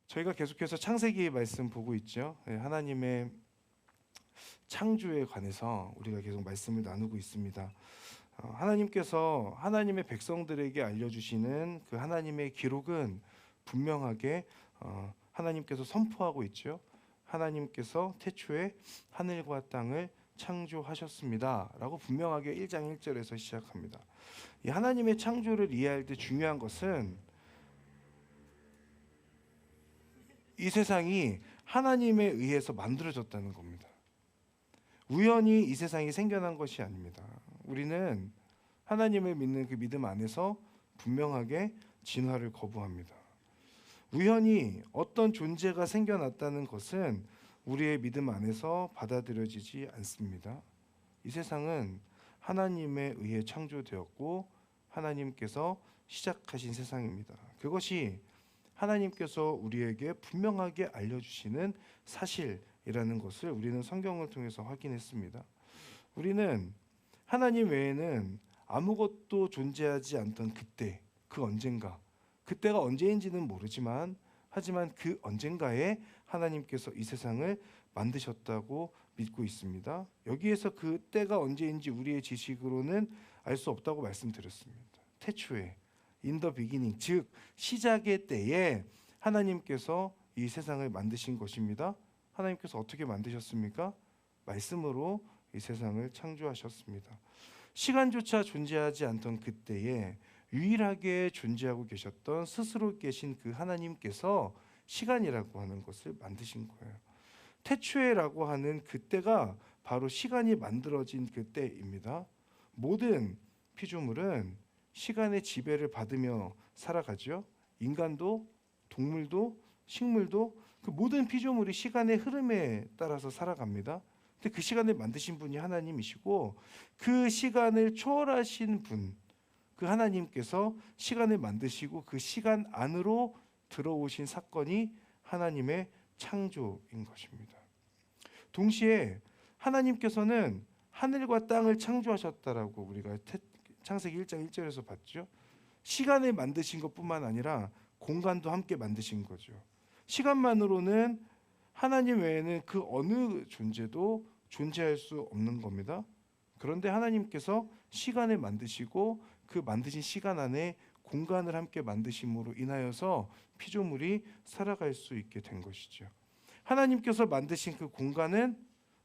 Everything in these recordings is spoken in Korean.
저희가 계속해서 창세기 말씀 보고 있죠. 하나님의 창조에 관해서 우리가 계속 말씀을 나누고 있습니다. 하나님께서 하나님의 백성들에게 알려주시는 그 하나님의 기록은 분명하게 하나님께서 선포하고 있죠. 하나님께서 태초에 하늘과 땅을 창조하셨습니다 라고 분명하게 1장 1절에서 시작합니다. 이 하나님의 창조를 이해할 때 중요한 것은 이 세상이 하나님에 의해서 만들어졌다는 겁니다. 우연히 이 세상이 생겨난 것이 아닙니다. 우리는 하나님을 믿는 그 믿음 안에서 분명하게 진화를 거부합니다. 우연히 어떤 존재가 생겨났다는 것은 우리의 믿음 안에서 받아들여지지 않습니다. 이 세상은 하나님에 의해 창조되었고 하나님께서 시작하신 세상입니다. 그것이 하나님께서 우리에게 분명하게 알려주시는 사실이라는 것을 우리는 성경을 통해서 확인했습니다. 우리는 하나님 외에는 아무것도 존재하지 않던 그때, 그 언젠가, 그때가 언제인지는 모르지만 하지만 그 언젠가에 하나님께서 이 세상을 만드셨다고 믿고 있습니다. 여기에서 그 때가 언제인지 우리의 지식으로는 알 수 없다고 말씀드렸습니다. 태초에 in the beginning, 즉 시작의 때에 하나님께서 이 세상을 만드신 것입니다. 하나님께서 어떻게 만드셨습니까? 말씀으로 이 세상을 창조하셨습니다. 시간조차 존재하지 않던 그때에 유일하게 존재하고 계셨던 스스로 계신 그 하나님께서 시간이라고 하는 것을 만드신 거예요. 태초에라고 하는 그때가 바로 시간이 만들어진 그때입니다. 모든 피조물은 시간의 지배를 받으며 살아가죠. 인간도, 동물도, 식물도, 그 모든 피조물이 시간의 흐름에 따라서 살아갑니다. 근데 그 시간을 만드신 분이 하나님이시고 그 시간을 초월하신 분, 그 하나님께서 시간을 만드시고 그 시간 안으로 들어오신 사건이 하나님의 창조인 것입니다. 동시에 하나님께서는 하늘과 땅을 창조하셨다라고 우리가 창세기 1장 1절에서 봤죠. 시간을 만드신 것뿐만 아니라 공간도 함께 만드신 거죠. 시간만으로는 하나님 외에는 그 어느 존재도 존재할 수 없는 겁니다. 그런데 하나님께서 시간을 만드시고 그 만드신 시간 안에 공간을 함께 만드심으로 인하여서 피조물이 살아갈 수 있게 된 것이죠. 하나님께서 만드신 그 공간은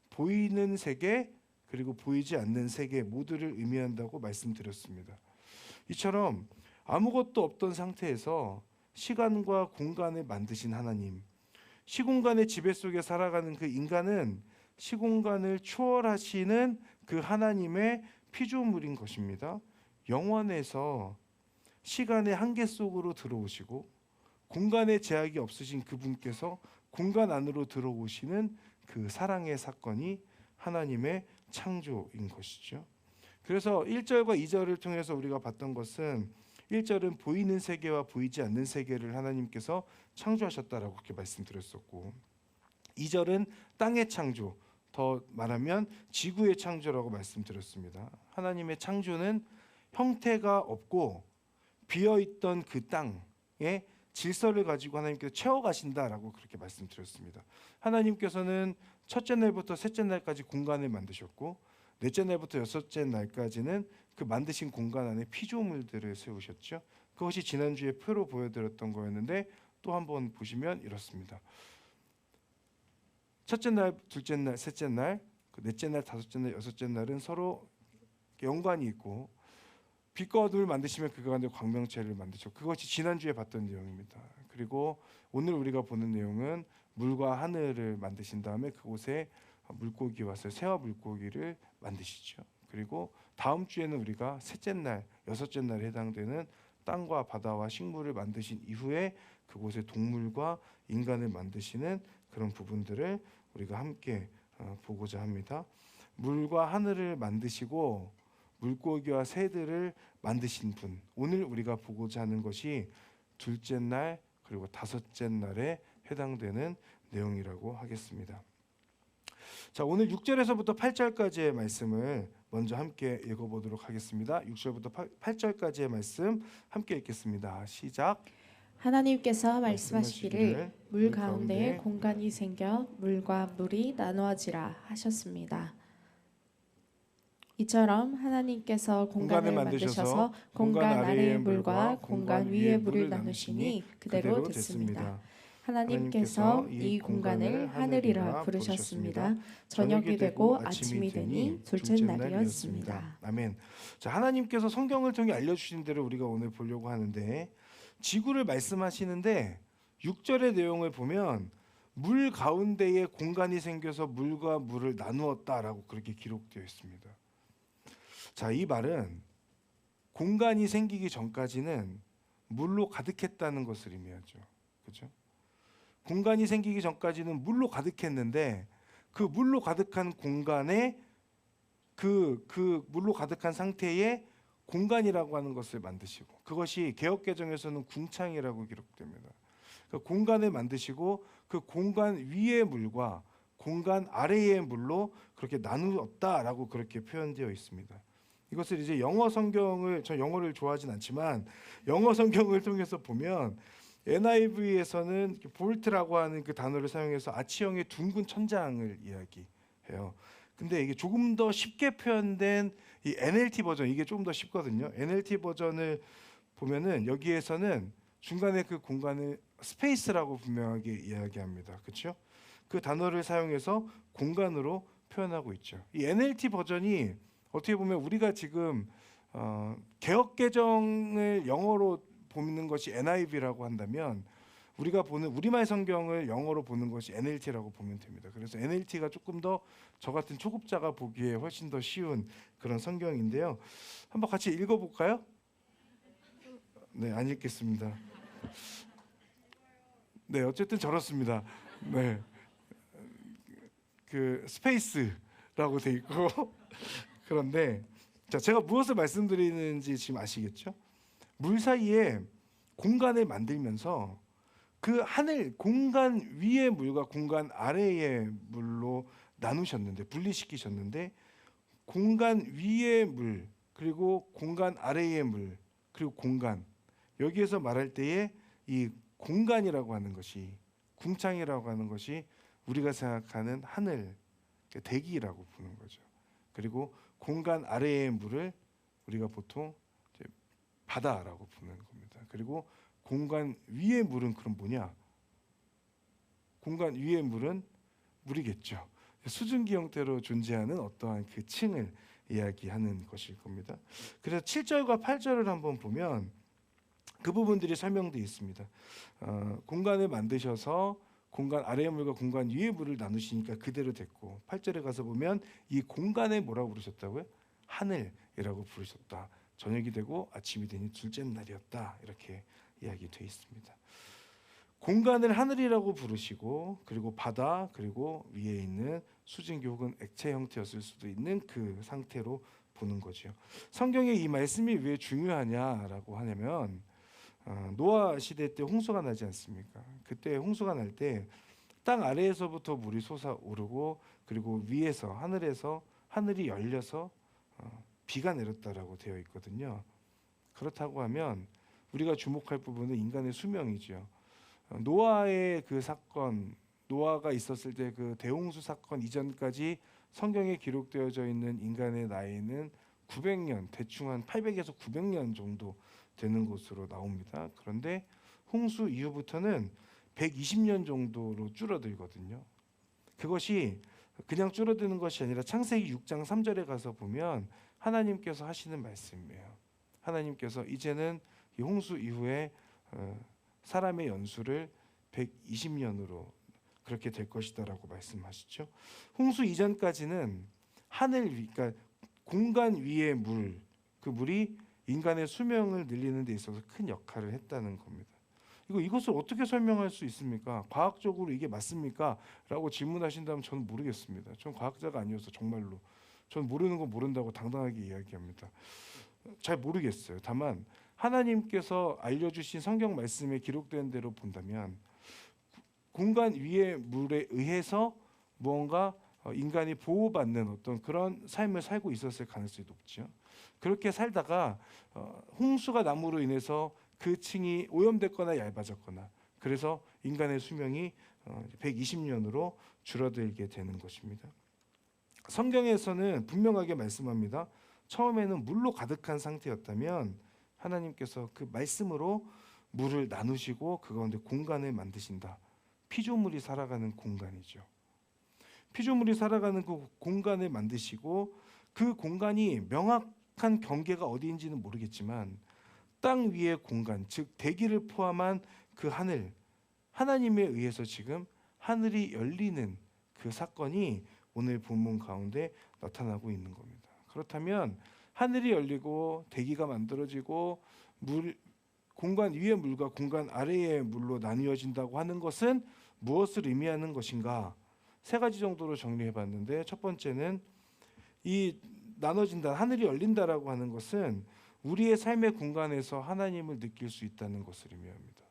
보이는 세계 그리고 보이지 않는 세계 모두를 의미한다고 말씀드렸습니다. 이처럼 아무것도 없던 상태에서 시간과 공간을 만드신 하나님, 시공간의 지배 속에 살아가는 그 인간은 시공간을 초월하시는 그 하나님의 피조물인 것입니다. 영원에서 시간의 한계 속으로 들어오시고 공간의 제약이 없으신 그분께서 공간 안으로 들어오시는 그 사랑의 사건이 하나님의 창조인 것이죠. 그래서 1절과 2절을 통해서 우리가 봤던 것은 1절은 보이는 세계와 보이지 않는 세계를 하나님께서 창조하셨다라고 그렇게 말씀드렸었고 2절은 땅의 창조, 더 말하면 지구의 창조라고 말씀드렸습니다. 하나님의 창조는 형태가 없고 비어있던 그 땅에 질서를 가지고 하나님께서 채워가신다라고 그렇게 말씀드렸습니다. 하나님께서는 첫째 날부터 셋째 날까지 공간을 만드셨고 넷째 날부터 여섯째 날까지는 그 만드신 공간 안에 피조물들을 세우셨죠. 그것이 지난주에 표로 보여드렸던 거였는데 또 한번 보시면 이렇습니다. 첫째 날, 둘째 날, 셋째 날, 넷째 날, 다섯째 날, 여섯째 날은 서로 연관이 있고 빛과 어둠을 만드시면 그 가운데 광명체를 만드셨고 그것이 지난주에 봤던 내용입니다. 그리고 오늘 우리가 보는 내용은 물과 하늘을 만드신 다음에 그곳에 물고기와 새와 물고기를 만드시죠. 그리고 다음 주에는 우리가 셋째 날, 여섯째 날에 해당되는 땅과 바다와 식물을 만드신 이후에 그곳에 동물과 인간을 만드시는 그런 부분들을 우리가 함께 보고자 합니다. 물과 하늘을 만드시고 물고기와 새들을 만드신 분, 오늘 우리가 보고자 하는 것이 둘째 날 그리고 다섯째 날에 해당되는 내용이라고 하겠습니다. 자, 오늘 6절에서부터 8절까지의 말씀을 먼저 함께 읽어보도록 하겠습니다. 6절부터 8절까지의 말씀 함께 읽겠습니다. 시작. 하나님께서 말씀하시기를 물 가운데에 공간이 생겨 물과 물이 나누어지라 하셨습니다. 이처럼 하나님께서 공간을 만드셔서 공간 아래의 물과 공간 위의 물을 나누시니 그대로 됐습니다. 하나님께서 이 공간을 하늘이라 부르셨습니다. 저녁이 되고 아침이 되니 둘째 날이었습니다. 아멘. 자, 하나님께서 성경을 통해 알려주신 대로 우리가 오늘 보려고 하는데, 지구를 말씀하시는데 6절의 내용을 보면 물 가운데에 공간이 생겨서 물과 물을 나누었다라고 그렇게 기록되어 있습니다. 자, 이 말은 공간이 생기기 전까지는 물로 가득했다는 것을 의미하죠. 그렇죠? 공간이 생기기 전까지는 물로 가득했는데 그 물로 가득한 공간에 그 물로 가득한 상태에 공간이라고 하는 것을 만드시고, 그것이 개역개정에서는 궁창이라고 기록됩니다. 그러니까 공간을 만드시고 그 공간 위의 물과 공간 아래의 물로 그렇게 나누었다라고 그렇게 표현되어 있습니다. 이것을 이제 영어 성경을, 저 영어를 좋아하진 않지만 영어 성경을 통해서 보면 NIV에서는 볼트라고 하는 그 단어를 사용해서 아치형의 둥근 천장을 이야기해요. 근데 이게 조금 더 쉽게 표현된 이 NLT 버전, 이게 조금 더 쉽거든요. NLT 버전을 보면은 여기에서는 중간에 그 공간을 스페이스라고 분명하게 이야기합니다. 그렇죠? 그 단어를 사용해서 공간으로 표현하고 있죠. 이 NLT 버전이 어떻게 보면 우리가 지금 개역 개정을 영어로 보는 것이 NIV라고 한다면 우리가 보는 우리말 성경을 영어로 보는 것이 NLT라고 보면 됩니다. 그래서 NLT가 조금 더 저 같은 초급자가 보기에 훨씬 더 쉬운 그런 성경인데요. 한번 같이 읽어볼까요? 네, 안 읽겠습니다. 네, 어쨌든 저렇습니다. 네, 그 스페이스라고 돼 있고 그런데 자, 제가 무엇을 말씀드리는지 지금 아시겠죠? 물 사이에 공간을 만들면서 그 하늘 공간 위의 물과 공간 아래의 물로 나누셨는데, 분리시키셨는데, 공간 위의 물 그리고 공간 아래의 물 그리고 공간, 여기에서 말할 때에 이 공간이라고 하는 것이, 궁창이라고 하는 것이 우리가 생각하는 하늘, 대기라고 부르는 거죠. 그리고 공간 아래의 물을 우리가 보통 이제 바다라고 부르는 겁니다. 그리고 공간 위의 물은 그럼 뭐냐? 공간 위의 물은 물이겠죠. 수증기 형태로 존재하는 어떠한 그 층을 이야기하는 것일 겁니다. 그래서 7절과 8절을 한번 보면 그 부분들이 설명되어 있습니다. 공간을 만드셔서 공간 아래의 물과 공간 위의 물을 나누시니까 그대로 됐고, 8절에 가서 보면 이 공간에 뭐라고 부르셨다고요? 하늘이라고 부르셨다. 저녁이 되고 아침이 되니 둘째 날이었다. 이렇게 이야기되어 있습니다. 공간을 하늘이라고 부르시고, 그리고 바다, 그리고 위에 있는 수증기 혹은 액체 형태였을 수도 있는 그 상태로 보는 거죠. 성경에 이 말씀이 왜 중요하냐라고 하냐면, 노아 시대 때 홍수가 나지 않습니까? 그때 홍수가 날 때 땅 아래에서부터 물이 솟아오르고, 그리고 위에서 하늘에서 하늘이 열려서 비가 내렸다라고 되어 있거든요. 그렇다고 하면 우리가 주목할 부분은 인간의 수명이죠. 노아의 그 사건, 노아가 있었을 때 그 대홍수 사건 이전까지 성경에 기록되어져 있는 인간의 나이는 900년, 대충 한 800에서 900년 정도 되는 것으로 나옵니다. 그런데 홍수 이후부터는 120년 정도로 줄어들거든요. 그것이 그냥 줄어드는 것이 아니라 창세기 6장 3절에 가서 보면 하나님께서 하시는 말씀이에요. 하나님께서 이제는 이 홍수 이후에 사람의 연수를 120년으로 그렇게 될 것이다라고 말씀하시죠. 홍수 이전까지는 하늘 위, 그러니까 공간 위의 물, 그 물이 인간의 수명을 늘리는 데 있어서 큰 역할을 했다는 겁니다. 이것을 어떻게 설명할 수 있습니까? 과학적으로 이게 맞습니까? 라고 질문하신다면 저는 모르겠습니다. 저는 과학자가 아니어서 정말로 저는 모르는 건 모른다고 당당하게 이야기합니다. 잘 모르겠어요. 다만 하나님께서 알려주신 성경 말씀에 기록된 대로 본다면 공간 위의 물에 의해서 무언가 인간이 보호받는 어떤 그런 삶을 살고 있었을 가능성이 높죠. 그렇게 살다가 홍수가 남으로 인해서 그 층이 오염됐거나 얇아졌거나 그래서 인간의 수명이 120년으로 줄어들게 되는 것입니다. 성경에서는 분명하게 말씀합니다. 처음에는 물로 가득한 상태였다면 하나님께서 그 말씀으로 물을 나누시고 그 가운데 공간을 만드신다. 피조물이 살아가는 공간이죠. 피조물이 살아가는 그 공간을 만드시고 그 공간이 명확한 경계가 어디인지는 모르겠지만 땅 위의 공간, 즉 대기를 포함한 그 하늘, 하나님에 의해서 지금 하늘이 열리는 그 사건이 오늘 본문 가운데 나타나고 있는 겁니다. 그렇다면 하늘이 열리고 대기가 만들어지고 공간 위의 물과 공간 아래의 물로 나뉘어진다고 하는 것은 무엇을 의미하는 것인가? 세 가지 정도로 정리해 봤는데 첫 번째는 이 나눠진다, 하늘이 열린다라고 하는 것은 우리의 삶의 공간에서 하나님을 느낄 수 있다는 것을 의미합니다.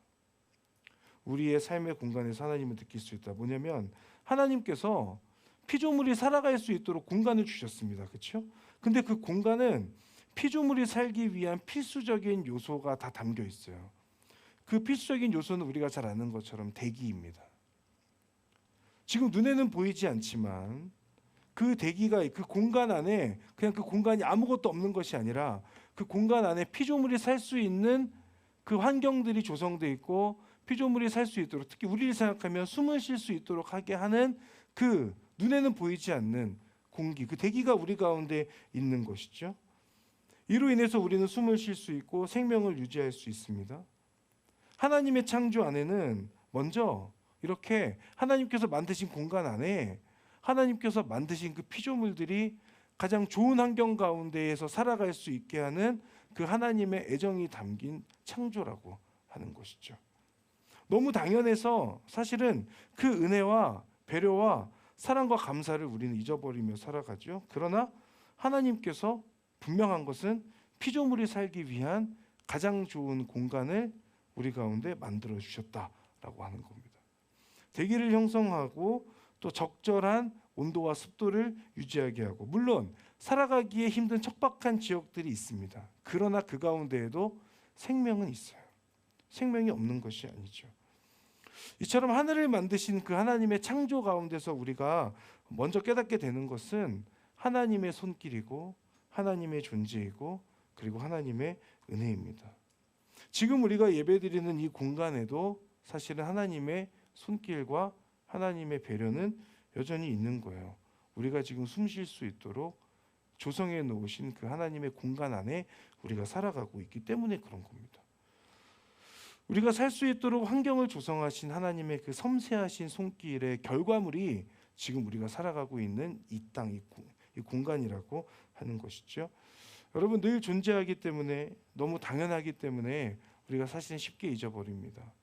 우리의 삶의 공간에서 하나님을 느낄 수 있다. 뭐냐면 하나님께서 피조물이 살아갈 수 있도록 공간을 주셨습니다. 그렇죠? 근데 그 공간은 피조물이 살기 위한 필수적인 요소가 다 담겨 있어요. 그 필수적인 요소는 우리가 잘 아는 것처럼 대기입니다. 지금 눈에는 보이지 않지만 그 대기가 그 공간 안에 그냥 그 공간이 아무것도 없는 것이 아니라 그 공간 안에 피조물이 살 수 있는 그 환경들이 조성되어 있고 피조물이 살 수 있도록 특히 우리를 생각하면 숨을 쉴 수 있도록 하게 하는 그 눈에는 보이지 않는 공기, 그 대기가 우리 가운데 있는 것이죠. 이로 인해서 우리는 숨을 쉴 수 있고 생명을 유지할 수 있습니다. 하나님의 창조 안에는 먼저 이렇게 하나님께서 만드신 공간 안에 하나님께서 만드신 그 피조물들이 가장 좋은 환경 가운데에서 살아갈 수 있게 하는 그 하나님의 애정이 담긴 창조라고 하는 것이죠. 너무 당연해서 사실은 그 은혜와 배려와 사랑과 감사를 우리는 잊어버리며 살아가죠. 그러나 하나님께서 분명한 것은 피조물이 살기 위한 가장 좋은 공간을 우리 가운데 만들어 주셨다라고 하는 겁니다. 대기를 형성하고 또 적절한 온도와 습도를 유지하게 하고 물론 살아가기에 힘든 척박한 지역들이 있습니다. 그러나 그 가운데에도 생명은 있어요. 생명이 없는 것이 아니죠. 이처럼 하늘을 만드신 그 하나님의 창조 가운데서 우리가 먼저 깨닫게 되는 것은 하나님의 손길이고 하나님의 존재이고 그리고 하나님의 은혜입니다. 지금 우리가 예배드리는 이 공간에도 사실은 하나님의 손길과 하나님의 배려는 여전히 있는 거예요. 우리가 지금 숨 쉴 수 있도록 조성해 놓으신 그 하나님의 공간 안에 우리가 살아가고 있기 때문에 그런 겁니다. 우리가 살 수 있도록 환경을 조성하신 하나님의 그 섬세하신 손길의 결과물이 지금 우리가 살아가고 있는 이 땅, 이 공간이라고 하는 것이죠. 여러분 늘 존재하기 때문에 너무 당연하기 때문에 우리가 사실은 쉽게 잊어버립니다.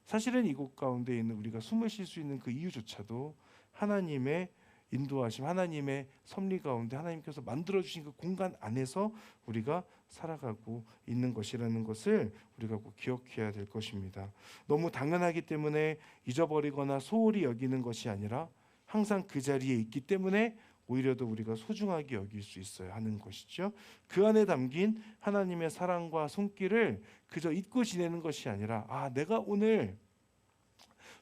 사실은 이곳 가운데 있는 우리가 숨을 쉴 수 있는 그 이유조차도 하나님의 인도하심, 하나님의 섭리 가운데 하나님께서 만들어주신 그 공간 안에서 우리가 살아가고 있는 것이라는 것을 우리가 꼭 기억해야 될 것입니다. 너무 당연하기 때문에 잊어버리거나 소홀히 여기는 것이 아니라 항상 그 자리에 있기 때문에 오히려 더 우리가 소중하게 여길 수 있어야 하는 것이죠. 그 안에 담긴 하나님의 사랑과 손길을 그저 잊고 지내는 것이 아니라 내가 오늘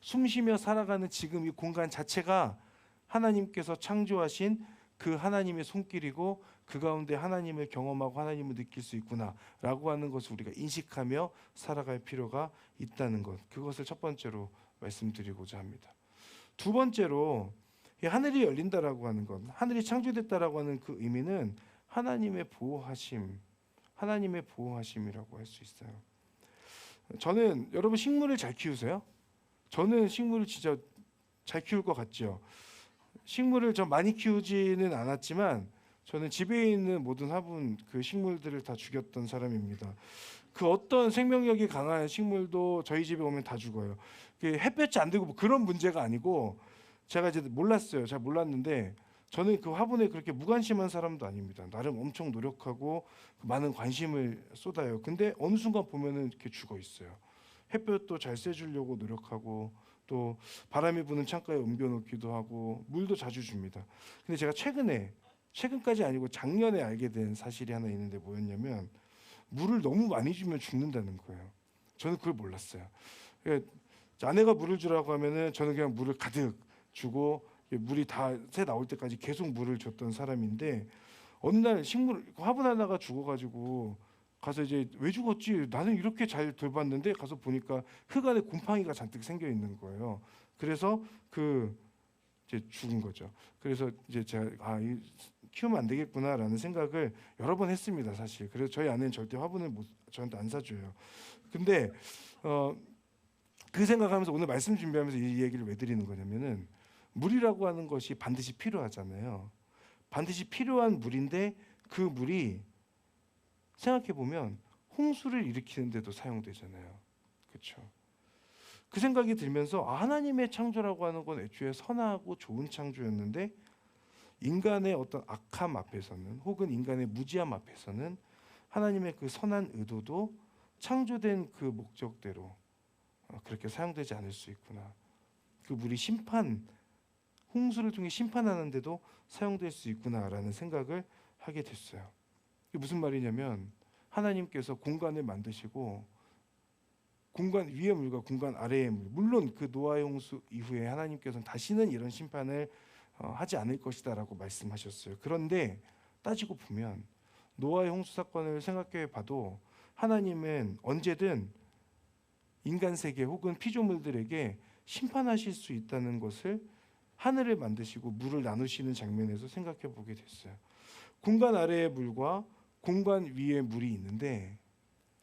숨쉬며 살아가는 지금 이 공간 자체가 하나님께서 창조하신 그 하나님의 손길이고 그 가운데 하나님을 경험하고 하나님을 느낄 수 있구나라고 하는 것을 우리가 인식하며 살아갈 필요가 있다는 것, 그것을 첫 번째로 말씀드리고자 합니다. 두 번째로 하늘이 열린다라고 하는 것, 하늘이 창조됐다라고 하는 그 의미는 하나님의 보호하심, 하나님의 보호하심이라고 할 수 있어요. 저는 여러분 식물을 잘 키우세요? 저는 식물을 진짜 잘 키울 것 같죠. 식물을 좀 많이 키우지는 않았지만 저는 집에 있는 모든 화분 그 식물들을 다 죽였던 사람입니다. 그 어떤 생명력이 강한 식물도 저희 집에 오면 다 죽어요. 햇볕이 안 되고 뭐 그런 문제가 아니고 제가 이제 몰랐어요. 잘 몰랐는데 저는 그 화분에 그렇게 무관심한 사람도 아닙니다. 나름 엄청 노력하고 많은 관심을 쏟아요. 근데 어느 순간 보면은 이렇게 죽어 있어요. 햇볕도 잘 쐬주려고 노력하고 또 바람이 부는 창가에 옮겨놓기도 하고 물도 자주 줍니다. 근데 제가 최근까지 아니고 작년에 알게 된 사실이 하나 있는데 뭐였냐면 물을 너무 많이 주면 죽는다는 거예요. 저는 그걸 몰랐어요. 그러니까 아내가 물을 주라고 하면은 저는 그냥 물을 가득 주고 물이 다 새 나올 때까지 계속 물을 줬던 사람인데, 어느 날 식물 화분 하나가 죽어가지고 가서 이제 왜 죽었지? 나는 이렇게 잘 돌봤는데 가서 보니까 흙 안에 곰팡이가 잔뜩 생겨 있는 거예요. 그래서 이제 죽은 거죠. 그래서 이제 제가 키우면 안 되겠구나라는 생각을 여러 번 했습니다, 사실. 그래서 저희 아내는 절대 화분을 저한테 안 사줘요. 근데 그 생각하면서 오늘 말씀 준비하면서 이 얘기를 왜 드리는 거냐면은, 물이라고 하는 것이 반드시 필요하잖아요. 반드시 필요한 물인데 그 물이 생각해 보면 홍수를 일으키는데도 사용되잖아요. 그렇죠? 그 생각이 들면서 하나님의 창조라고 하는 건 애초에 선하고 좋은 창조였는데, 인간의 어떤 악함 앞에서는, 혹은 인간의 무지함 앞에서는 하나님의 그 선한 의도도 창조된 그 목적대로 그렇게 사용되지 않을 수 있구나. 그 물이 홍수를 통해 심판하는데도 사용될 수 있구나라는 생각을 하게 됐어요. 이게 무슨 말이냐면, 하나님께서 공간을 만드시고 공간 위의 물과 공간 아래의 물, 물론 그 노아의 홍수 이후에 하나님께서는 다시는 이런 심판을 하지 않을 것이다라고 말씀하셨어요. 그런데 따지고 보면 노아의 홍수 사건을 생각해 봐도 하나님은 언제든 인간 세계 혹은 피조물들에게 심판하실 수 있다는 것을 하늘을 만드시고 물을 나누시는 장면에서 생각해 보게 됐어요. 공간 아래의 물과 공간 위의 물이 있는데,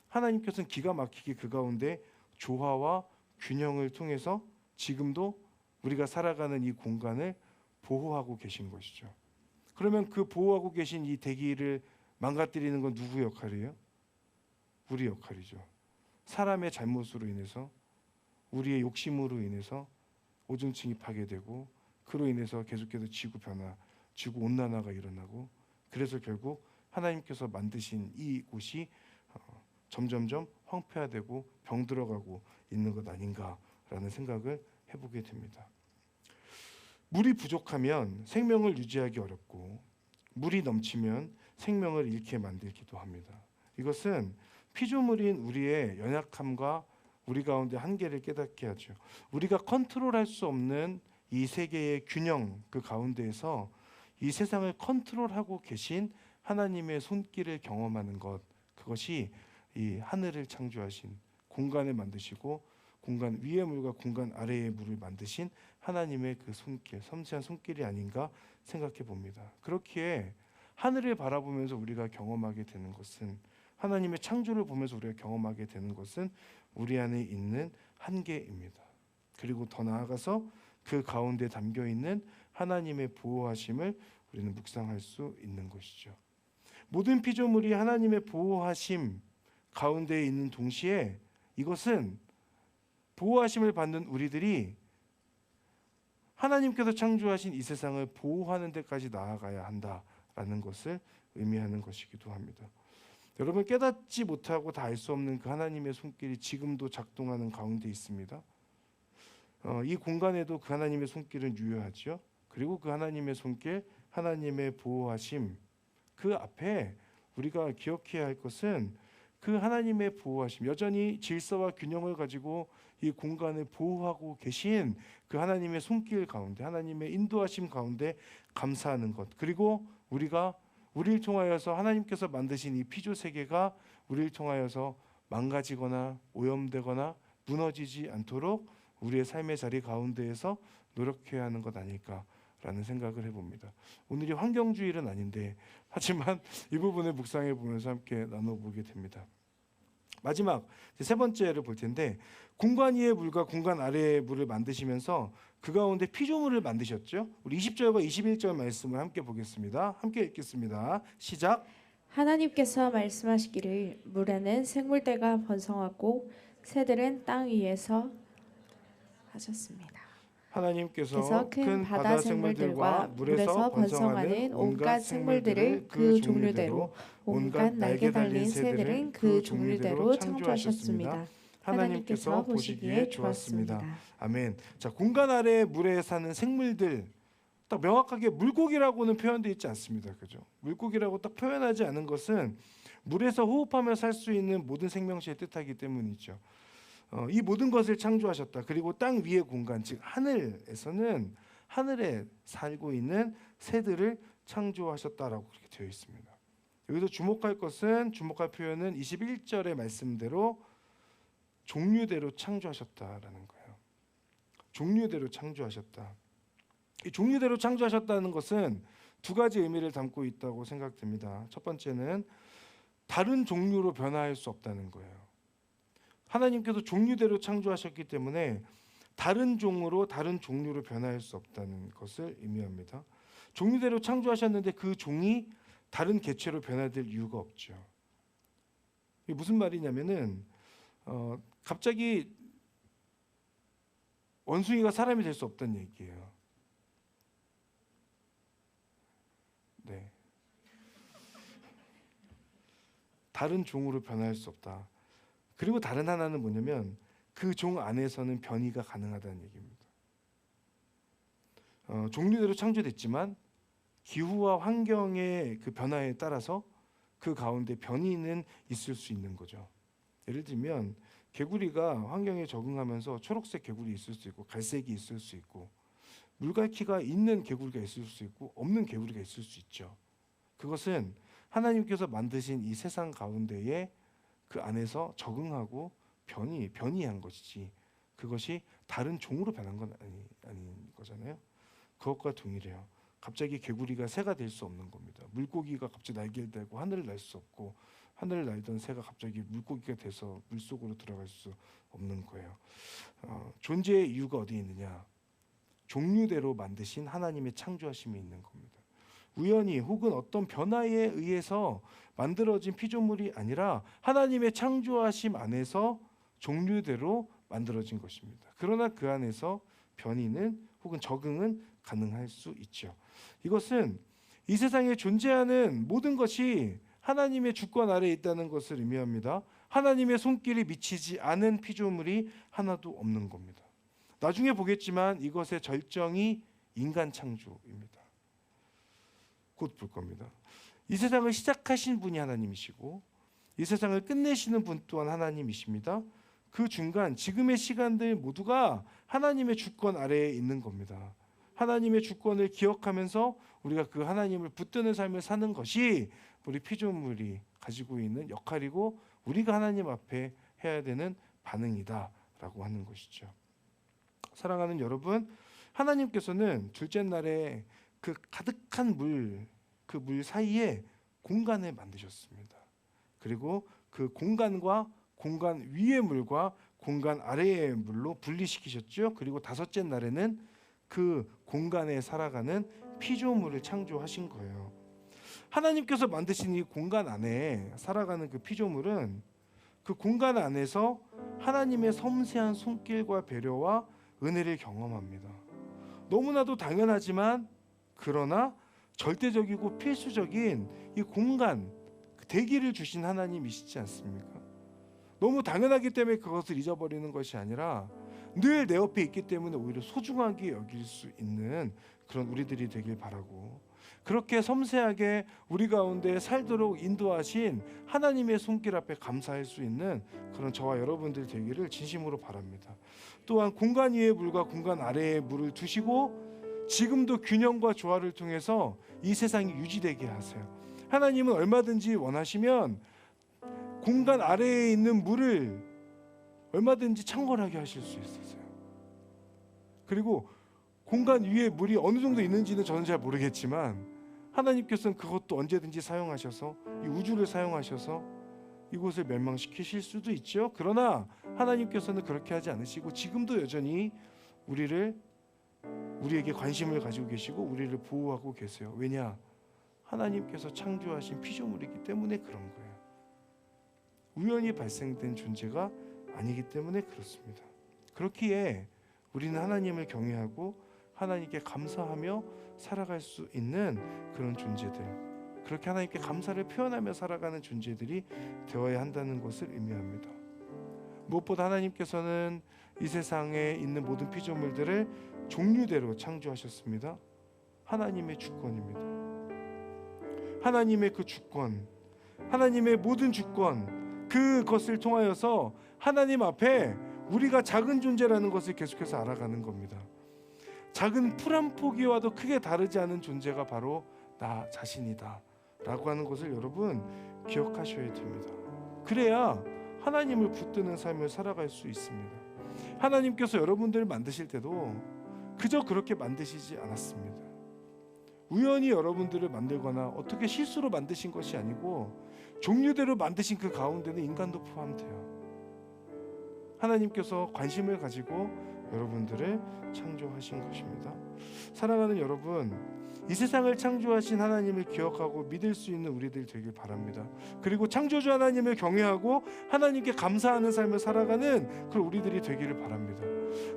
하나님께서는 기가 막히게 그 가운데 조화와 균형을 통해서 지금도 우리가 살아가는 이 공간을 보호하고 계신 것이죠. 그러면 그 보호하고 계신 이 대기를 망가뜨리는 건 누구 역할이에요? 우리 역할이죠. 사람의 잘못으로 인해서, 우리의 욕심으로 인해서 오존층이 파괴되고, 그로 인해서 계속해서 지구 온난화가 일어나고, 그래서 결국 하나님께서 만드신 이 곳이 점점점 황폐화되고 병들어가고 있는 것 아닌가라는 생각을 해보게 됩니다. 물이 부족하면 생명을 유지하기 어렵고, 물이 넘치면 생명을 잃게 만들기도 합니다. 이것은 피조물인 우리의 연약함과 우리 가운데 한계를 깨닫게 하죠. 우리가 컨트롤할 수 없는 이 세계의 균형 그 가운데에서 이 세상을 컨트롤하고 계신 하나님의 손길을 경험하는 것, 그것이 이 하늘을 창조하신, 공간을 만드시고 공간 위의 물과 공간 아래의 물을 만드신 하나님의 그 손길, 섬세한 손길이 아닌가 생각해 봅니다. 그렇기에 하늘을 바라보면서 우리가 경험하게 되는 것은, 하나님의 창조를 보면서 우리가 경험하게 되는 것은 우리 안에 있는 한계입니다. 그리고 더 나아가서 그 가운데 담겨 있는 하나님의 보호하심을 우리는 묵상할 수 있는 것이죠. 모든 피조물이 하나님의 보호하심 가운데 있는 동시에, 이것은 보호하심을 받는 우리들이 하나님께서 창조하신 이 세상을 보호하는 데까지 나아가야 한다라는 것을 의미하는 것이기도 합니다. 여러분, 깨닫지 못하고 다 알 수 없는 그 하나님의 손길이 지금도 작동하는 가운데 있습니다. 이 공간에도 그 하나님의 손길은 유효하죠. 그리고 그 하나님의 손길, 하나님의 보호하심, 그 앞에 우리가 기억해야 할 것은 그 하나님의 보호하심, 여전히 질서와 균형을 가지고 이 공간을 보호하고 계신 그 하나님의 손길 가운데, 하나님의 인도하심 가운데 감사하는 것, 그리고 우리를 통하여서 하나님께서 만드신 이 피조 세계가 우리를 통하여서 망가지거나 오염되거나 무너지지 않도록 우리의 삶의 자리 가운데에서 노력해야 하는 것 아닐까라는 생각을 해봅니다. 오늘이 환경주일은 아닌데, 하지만 이 부분을 묵상해 보면서 함께 나눠보게 됩니다. 마지막 세 번째를 볼 텐데, 공간 위의 물과 공간 아래의 물을 만드시면서 그 가운데 피조물을 만드셨죠. 우리 20절과 21절 말씀을 함께 보겠습니다. 함께 읽겠습니다. 시작. 하나님께서 말씀하시기를 물에는 생물대가 번성하고 새들은 땅 위에서 하셨습니다. 하나님께서 큰 바다 생물들과 물에서 번성하는 온갖 생물들을 그 종류대로, 온갖 날개 달린 새들은 그 종류대로 창조하셨습니다. 하나님께서 보시기에 좋았습니다. 아멘. 자, 공간 아래 물에 사는 생물들, 딱 명확하게 물고기라고는 표현되어 있지 않습니다. 그죠? 물고기라고 딱 표현하지 않은 것은 물에서 호흡하며 살 수 있는 모든 생명체를 뜻하기 때문이죠. 이 모든 것을 창조하셨다. 그리고 땅 위의 공간, 즉 하늘에서는 하늘에 살고 있는 새들을 창조하셨다라고 그렇게 되어 있습니다. 여기서 주목할 표현은 21절의 말씀대로 종류대로 창조하셨다라는 거예요. 종류대로 창조하셨다. 이 종류대로 창조하셨다는 것은 두 가지 의미를 담고 있다고 생각됩니다. 첫 번째는 다른 종류로 변화할 수 없다는 거예요. 하나님께서 종류대로 창조하셨기 때문에 다른 종으로 다른 종류로 변화할 수 없다는 것을 의미합니다. 종류대로 창조하셨는데 그 종이 다른 개체로 변화될 이유가 없죠. 이게 무슨 말이냐면은 갑자기 원숭이가 사람이 될 수 없다는 얘기예요. 네. 다른 종으로 변화할 수 없다. 그리고 다른 하나는 뭐냐면 그 종 안에서는 변이가 가능하다는 얘기입니다. 종류대로 창조됐지만 기후와 환경의 그 변화에 따라서 그 가운데 변이는 있을 수 있는 거죠. 예를 들면 개구리가 환경에 적응하면서 초록색 개구리 있을 수 있고 갈색이 있을 수 있고 물갈퀴가 있는 개구리가 있을 수 있고 없는 개구리가 있을 수 있죠. 그것은 하나님께서 만드신 이 세상 가운데에 그 안에서 적응하고 변이한 것이지 그것이 다른 종으로 변한 건 아닌 거잖아요. 그것과 동일해요. 갑자기 개구리가 새가 될 수 없는 겁니다. 물고기가 갑자기 날개를 달고 하늘을 날 수 없고 하늘을 날던 새가 갑자기 물고기가 돼서 물속으로 들어갈 수 없는 거예요. 존재의 이유가 어디에 있느냐? 종류대로 만드신 하나님의 창조하심이 있는 겁니다. 우연히 혹은 어떤 변화에 의해서 만들어진 피조물이 아니라 하나님의 창조하심 안에서 종류대로 만들어진 것입니다. 그러나 그 안에서 변이는 혹은 적응은 가능할 수 있죠. 이것은 이 세상에 존재하는 모든 것이 하나님의 주권 아래에 있다는 것을 의미합니다. 하나님의 손길이 미치지 않은 피조물이 하나도 없는 겁니다. 나중에 보겠지만 이것의 절정이 인간 창조입니다. 곧 볼 겁니다. 이 세상을 시작하신 분이 하나님이시고 이 세상을 끝내시는 분 또한 하나님이십니다. 그 중간 지금의 시간들 모두가 하나님의 주권 아래에 있는 겁니다. 하나님의 주권을 기억하면서 우리가 그 하나님을 붙드는 삶을 사는 것이 우리 피조물이 가지고 있는 역할이고 우리가 하나님 앞에 해야 되는 반응이다라고 하는 것이죠. 사랑하는 여러분, 하나님께서는 둘째 날에 그 가득한 그 물 사이에 공간을 만드셨습니다. 그리고 그 공간과 공간 위의 물과 공간 아래의 물로 분리시키셨죠. 그리고 다섯째 날에는 그 공간에 살아가는 피조물을 창조하신 거예요. 하나님께서 만드신 이 공간 안에 살아가는 그 피조물은 그 공간 안에서 하나님의 섬세한 손길과 배려와 은혜를 경험합니다. 너무나도 당연하지만 그러나 절대적이고 필수적인 이 공간, 대기를 주신 하나님이시지 않습니까? 너무 당연하기 때문에 그것을 잊어버리는 것이 아니라 늘 내 옆에 있기 때문에 오히려 소중하게 여길 수 있는 그런 우리들이 되길 바라고, 그렇게 섬세하게 우리 가운데 살도록 인도하신 하나님의 손길 앞에 감사할 수 있는 그런 저와 여러분들 되기를 진심으로 바랍니다. 또한 공간 위의 물과 공간 아래의 물을 두시고 지금도 균형과 조화를 통해서 이 세상이 유지되게 하세요. 하나님은 얼마든지 원하시면 공간 아래에 있는 물을 얼마든지 창궐하게 하실 수 있으세요. 그리고 공간 위에 물이 어느 정도 있는지는 저는 잘 모르겠지만 하나님께서는 그것도 언제든지 사용하셔서 이 우주를 사용하셔서 이곳을 멸망시키실 수도 있죠. 그러나 하나님께서는 그렇게 하지 않으시고 지금도 여전히 우리에게 관심을 가지고 계시고 우리를 보호하고 계세요. 왜냐? 하나님께서 창조하신 피조물이기 때문에 그런 거예요. 우연히 발생된 존재가 아니기 때문에 그렇습니다. 그렇기에 우리는 하나님을 경외하고 하나님께 감사하며 살아갈 수 있는 그런 존재들, 그렇게 하나님께 감사를 표현하며 살아가는 존재들이 되어야 한다는 것을 의미합니다. 무엇보다 하나님께서는 이 세상에 있는 모든 피조물들을 종류대로 창조하셨습니다. 하나님의 주권입니다. 하나님의 그 주권, 하나님의 모든 주권, 그것을 통하여서 하나님 앞에 우리가 작은 존재라는 것을 계속해서 알아가는 겁니다. 작은 풀 한 포기와도 크게 다르지 않은 존재가 바로 나 자신이다 라고 하는 것을 여러분 기억하셔야 됩니다. 그래야 하나님을 붙드는 삶을 살아갈 수 있습니다. 하나님께서 여러분들을 만드실 때도 그저 그렇게 만드시지 않았습니다. 우연히 여러분들을 만들거나 어떻게 실수로 만드신 것이 아니고 종류대로 만드신 그 가운데는 인간도 포함돼요. 하나님께서 관심을 가지고 여러분들을 창조하신 것입니다. 사랑하는 여러분, 이 세상을 창조하신 하나님을 기억하고 믿을 수 있는 우리들 되길 바랍니다. 그리고 창조주 하나님을 경외하고 하나님께 감사하는 삶을 살아가는 그런 우리들이 되기를 바랍니다.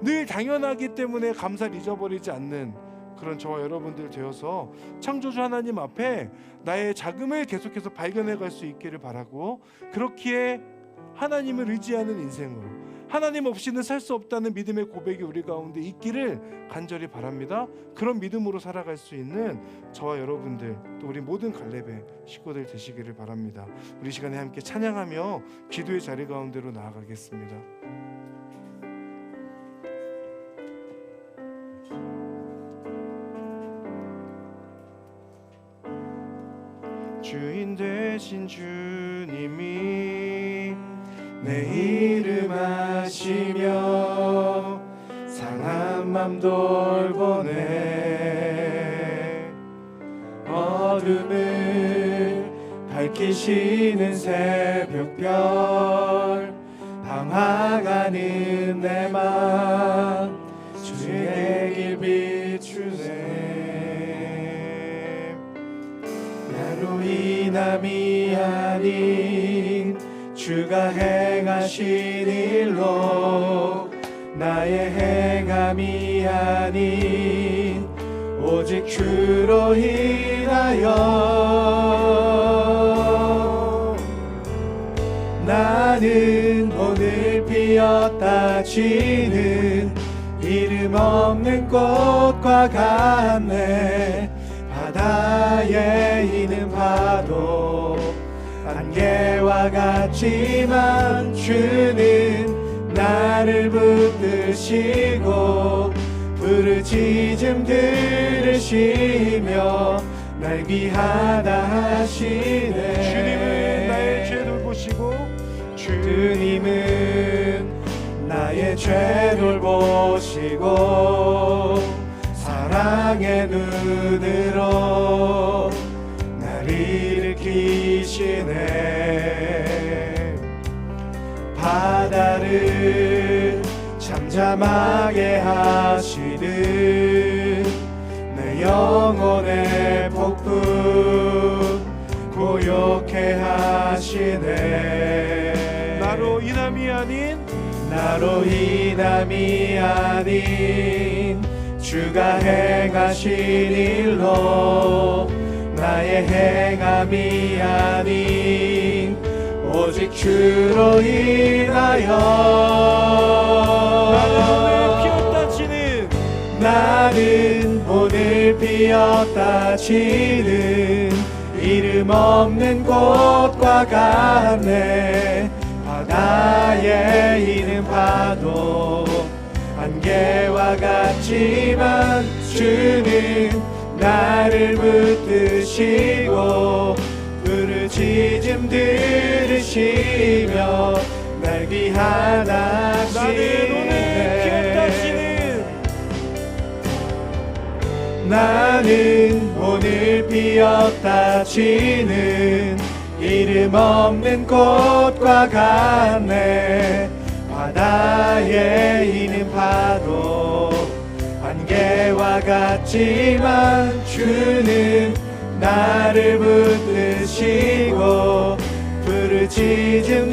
늘 당연하기 때문에 감사를 잊어버리지 않는 그런 저와 여러분들 되어서 창조주 하나님 앞에 나의 자금을 계속해서 발견해 갈 수 있기를 바라고, 그렇기에 하나님을 의지하는 인생으로, 하나님 없이는 살 수 없다는 믿음의 고백이 우리 가운데 있기를 간절히 바랍니다. 그런 믿음으로 살아갈 수 있는 저와 여러분들, 또 우리 모든 갈렙의 식구들 되시기를 바랍니다. 우리 시간에 함께 찬양하며 기도의 자리 가운데로 나아가겠습니다. 주인 되신 주님이 내 이름 아시며 상한 맘 돌보네. 어둠을 밝히시는 새벽별, 방황하는 내 맘 주의 길 비추네. 나로 인함이 아닌 주가 행하신 일로, 나의 행함이 아닌 오직 주로 인하여 나는 오늘 피었다 지는 이름 없는 꽃과 같네. 바다에 있는 파도 안개와 같지만 주는 나를 붙드시고 부르짖음 들으시며 날 귀하다 하시네. 주님은 나의 죄 돌보시고, 주님은 나의 죄 돌보시고 사랑의 눈으로 날 일으키시네. 바다를 잠잠하게 하시듯 내 영혼의 폭풍 고요케 하시네. 나로 인함이 아닌 주가 행하신 일로, 나의 행함이 아닌 오직 주로 인하여 나는 오늘 피었다 지는 이름 없는 꽃과 같네. 바다에 있는 파도 안개와 같지만 주는 나를 붙드시고 부르짖음 들으시며 날 귀하다 하시네. 나는 오늘 피었다 지는 이름 없는 꽃과 같네. 바다에 있는 파도 안개와 같지만 주는 나를 붙드시고 부르짖음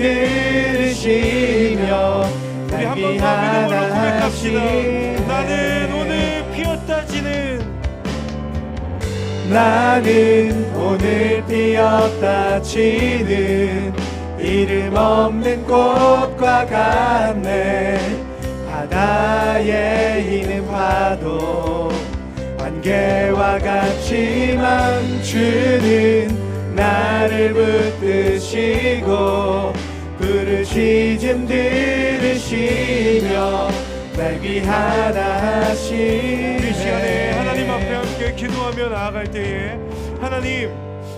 들으시며 날 귀하다 하시네. 나는 오늘 피었다 지는 나는 오늘 피었다 지는 이름 없는 꽃과 같네. 바다에 있는 파도 안개와 같지만 주는 나를 붙드시고 부르짖음 들으시며 날 귀하다 하신 이 시간에 하나님 앞에 함께 기도하며 나아갈 때에 하나님,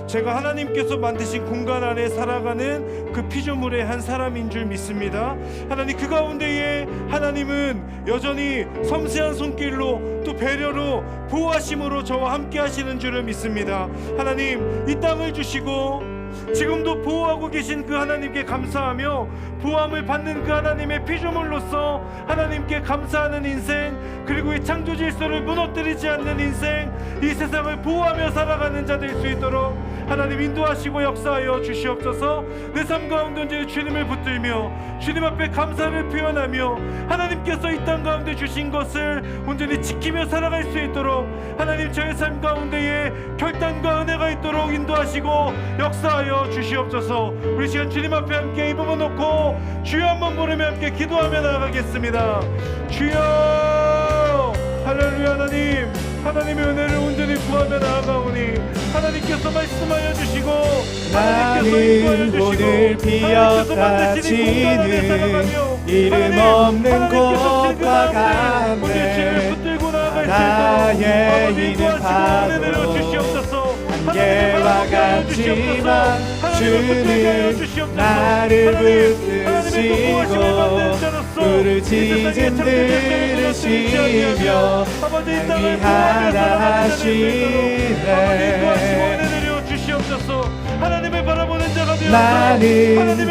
제가 하나님께서 만드신 공간 안에 살아가는 그 피조물의 한 사람인 줄 믿습니다. 하나님, 그 가운데에 하나님은 여전히 섬세한 손길로 또 배려로 보호하심으로 저와 함께 하시는 줄을 믿습니다. 하나님, 이 땅을 주시고 지금도 보호하고 계신 그 하나님께 감사하며 보호함을 받는 그 하나님의 피조물로서 하나님께 감사하는 인생, 그리고 이 창조 질서를 무너뜨리지 않는 인생, 이 세상을 보호하며 살아가는 자 될 수 있도록 하나님 인도하시고 역사하여 주시옵소서. 내 삶 가운데 온전히 주님을 붙들며 주님 앞에 감사를 표현하며 하나님께서 이 땅 가운데 주신 것을 온전히 지키며 살아갈 수 있도록 하나님, 저의 삶 가운데에 결단과 은혜가 있도록 인도하시고 역사하여 주시옵소서. 우리 시간 주님 앞에 함께 이 부분 놓고 주여 한번 부르며 함께 기도하며 나아가겠습니다. 주여, 할렐루야. 하나님, 하나님의 은혜를 온전히 구하며 나아가오니 하나님께서 말씀하여 주시고 하나님께서 인도하여 오늘 주시고 비었다 지는 이름 없는 곳과 같네. 바다에 있는 파도 안개와 같지만 주는 나를 붙드시고 부르짖음 들으시며 날 귀하다 하시네. 하나님을 바라보는 자가 되어서 나는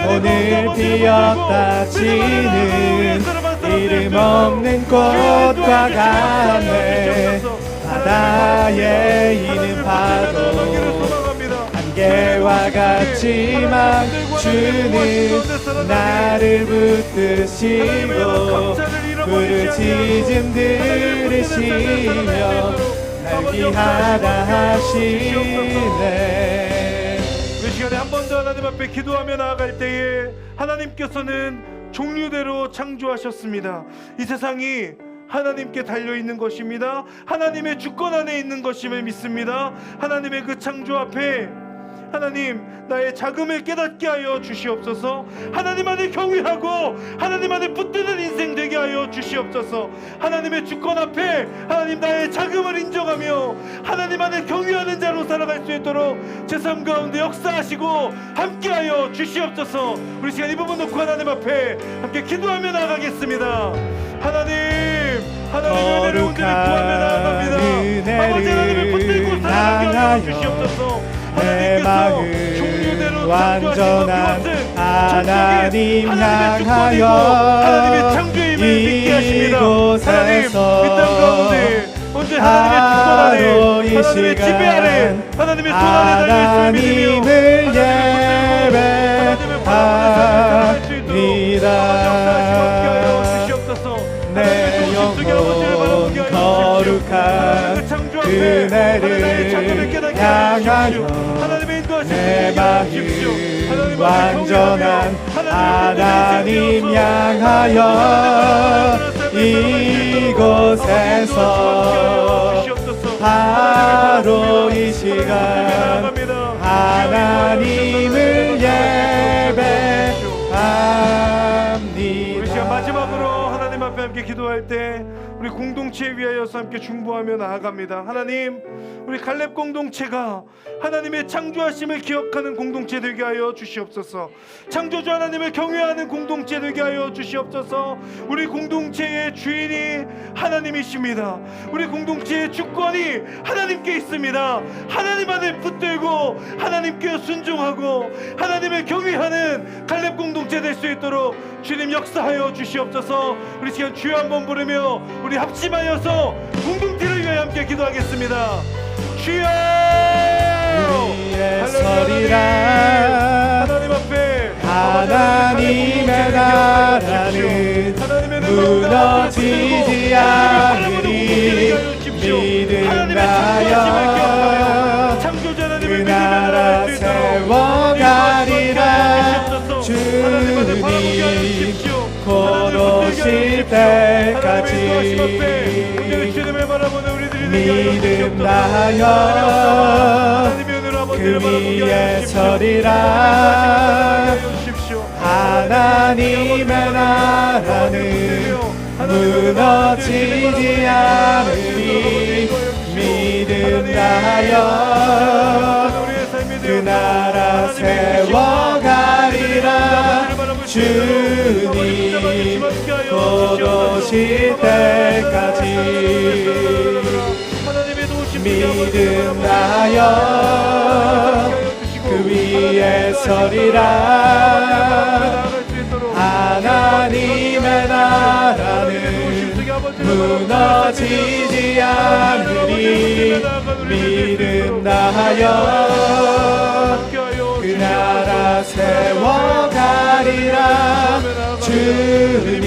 오늘 비었다 지는 이름 없는 꽃과 같네. 바다에 있는 파도 안개와 같지만 주는 나를 붙드시고 부르짖음 들으시며 날 귀하다 하시네. 이 시간에 한 번 더 하나님 앞에 기도하며 나아갈 때에 하나님께서는 종류대로 창조하셨습니다. 이 세상이 하나님께 달려있는 것입니다. 하나님의 주권 안에 있는 것임을 믿습니다. 하나님의 그 창조 앞에 하나님, 나의 자금을 깨닫게 하여 주시옵소서. 하나님 안에 경외하고 하나님 안에 붙드는 인생 되게 하여 주시옵소서. 하나님의 주권 앞에 하나님, 나의 자금을 인정하며 하나님 안에 경외하는 자로 살아갈 수 있도록 제 삶 가운데 역사하시고 함께하여 주시옵소서. 우리 시간 이 부분 놓고 하나님 앞에 함께 기도하며 나아가겠습니다. 하나님, 하나님의 은혜를 온전히 구하며 나아갑니다. 아버지, 하나님을 붙들고 살아가게 하여 주시옵소서. 내 마음 완전한 하나님 향하여 하나님의 창조의 힘을 믿게 하십니다. 하나님, 이 땅 가운데 언제 하나님의 주권 아래, 하나님의 지배 아래, 하나님의 손 아래 달릴 수 믿으며 예배합니다. 내 영혼 거룩한 그네를 향하여 내 마음 완전한 하나님 향하여 이곳에서 바로 이 시간 하나님을 예배합니다. 우리 시간 마지막으로 하나님 앞에 함께 기도할 때 우리 공동체에 위하여서 함께 중보하며 나아갑니다. 하나님, 우리 갈렙 공동체가 하나님의 창조하심을 기억하는 공동체 되게 하여 주시옵소서. 창조주 하나님을 경외하는 공동체 되게 하여 주시옵소서. 우리 공동체의 주인이 하나님이십니다. 우리 공동체의 주권이 하나님께 있습니다. 하나님 안에 붙들고 하나님께 순종하고 하나님을 경외하는 갈렙 공동체 될 수 있도록 주님 역사하여 주시옵소서. 우리 시간 주여 한번 부르며 우리 합심하여서 공동체를 위하여 함께 기도하겠습니다. 주여, 우리의 서리라 하나님 앞에 하나님의 나라는 무너지지 않으리 믿음하여 그 나라 세워가리라. 주님 곧 오실 때까지 믿음 다하여 그 위에 서리라. 하나님의 나라는 무너지지 않으리. 믿음하여 그 나라 세워가리라. 주님 곧 오실 때까지 믿음하여 그 위에 서리라. 하나님의 나라는 무너지지 않으리. 믿음 다하여 그 나라 세워가리라. 주님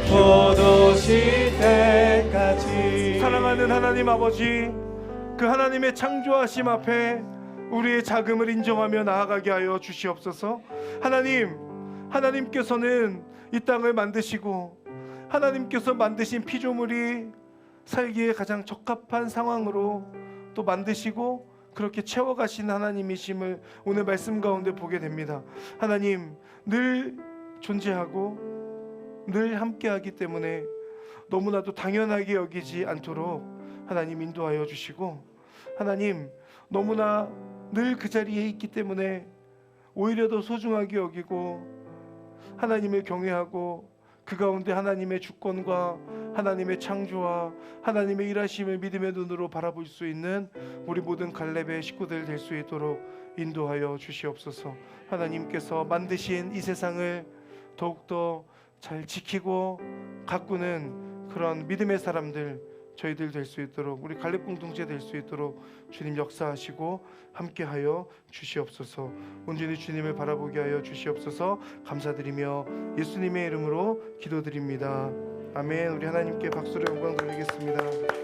곧 오실 때까지. 사랑하는 하나님 아버지, 그 하나님의 창조하심 앞에 우리의 자금을 인정하며 나아가게 하여 주시옵소서. 하나님께서는 이 땅을 만드시고 하나님께서 만드신 피조물이 살기에 가장 적합한 상황으로 또 만드시고 그렇게 채워가신 하나님이심을 오늘 말씀 가운데 보게 됩니다. 하나님, 늘 존재하고 늘 함께하기 때문에 너무나도 당연하게 여기지 않도록 하나님 인도하여 주시고, 하나님 너무나 늘 그 자리에 있기 때문에 오히려 더 소중하게 여기고 하나님을 경외하고 그 가운데 하나님의 주권과 하나님의 창조와 하나님의 일하심을 믿음의 눈으로 바라볼 수 있는 우리 모든 갈렙의 식구들 될 수 있도록 인도하여 주시옵소서. 하나님께서 만드신 이 세상을 더욱더 잘 지키고 가꾸는 그런 믿음의 사람들 저희들 될 수 있도록, 우리 갈렙 공동체 될 수 있도록 주님 역사하시고 함께하여 주시옵소서. 온전히 주님을 바라보게 하여 주시옵소서. 감사드리며 예수님의 이름으로 기도드립니다. 아멘. 우리 하나님께 박수로 영광 돌리겠습니다.